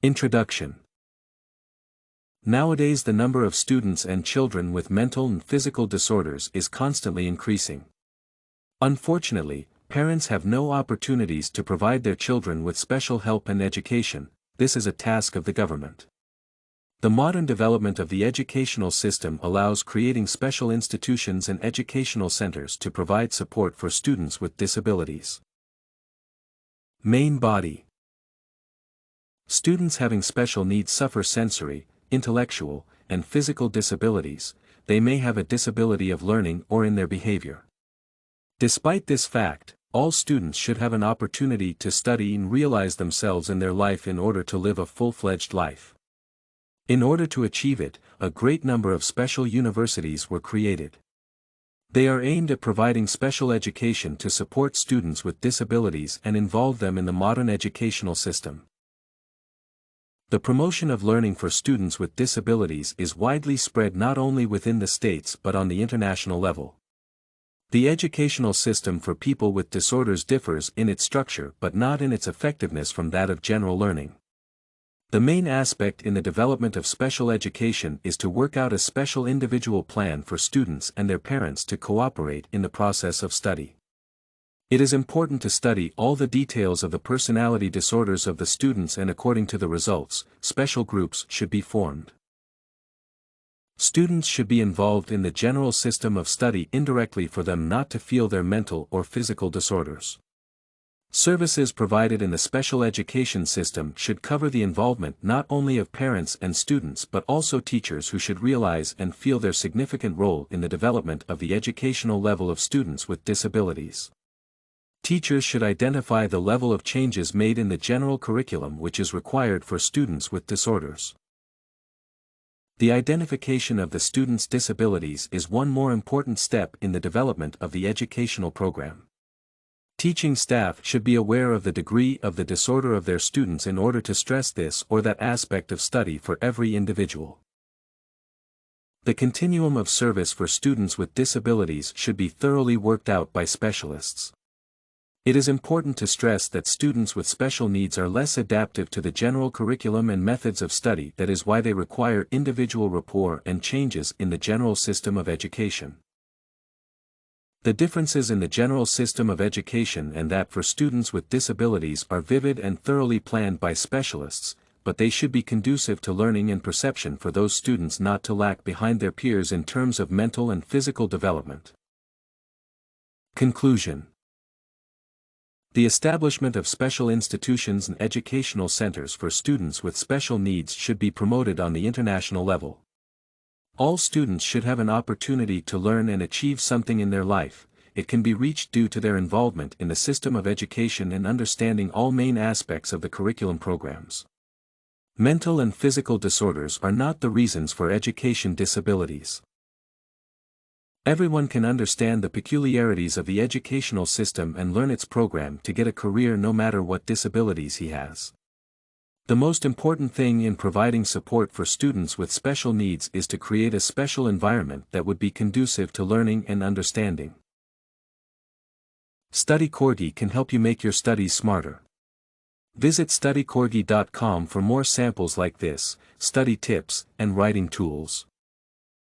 Introduction. Nowadays the number of students and children with mental and physical disorders is constantly increasing. Unfortunately, parents have no opportunities to provide their children with special help and education. This is a task of the government. The modern development of the educational system allows creating special institutions and educational centers to provide support for students with disabilities. Main body. Students having special needs suffer sensory, intellectual, and physical disabilities. They may have a disability of learning or in their behavior. Despite this fact, all students should have an opportunity to study and realize themselves in their life in order to live a full-fledged life. In order to achieve it, a great number of special universities were created. They are aimed at providing special education to support students with disabilities and involve them in the modern educational system. The promotion of learning for students with disabilities is widely spread not only within the states but on the international level. The educational system for people with disorders differs in its structure but not in its effectiveness from that of general learning. The main aspect in the development of special education is to work out a special individual plan for students and their parents to cooperate in the process of study. It is important to study all the details of the personality disorders of the students, and according to the results, special groups should be formed. Students should be involved in the general system of study indirectly for them not to feel their mental or physical disorders. Services provided in the special education system should cover the involvement not only of parents and students but also teachers, who should realize and feel their significant role in the development of the educational level of students with disabilities. Teachers should identify the level of changes made in the general curriculum which is required for students with disorders. The identification of the students' disabilities is one more important step in the development of the educational program. Teaching staff should be aware of the degree of the disorder of their students in order to stress this or that aspect of study for every individual. The continuum of service for students with disabilities should be thoroughly worked out by specialists. It is important to stress that students with special needs are less adaptive to the general curriculum and methods of study. That is why they require individual rapport and changes in the general system of education. The differences in the general system of education and that for students with disabilities are vivid and thoroughly planned by specialists, but they should be conducive to learning and perception for those students not to lag behind their peers in terms of mental and physical development. Conclusion. The establishment of special institutions and educational centers for students with special needs should be promoted on the international level. All students should have an opportunity to learn and achieve something in their life. It can be reached due to their involvement in the system of education and understanding all main aspects of the curriculum programs. Mental and physical disorders are not the reasons for education disabilities. Everyone can understand the peculiarities of the educational system and learn its program to get a career no matter what disabilities he has. The most important thing in providing support for students with special needs is to create a special environment that would be conducive to learning and understanding. Study Corgi can help you make your studies smarter. Visit studycorgi.com for more samples like this, study tips, and writing tools.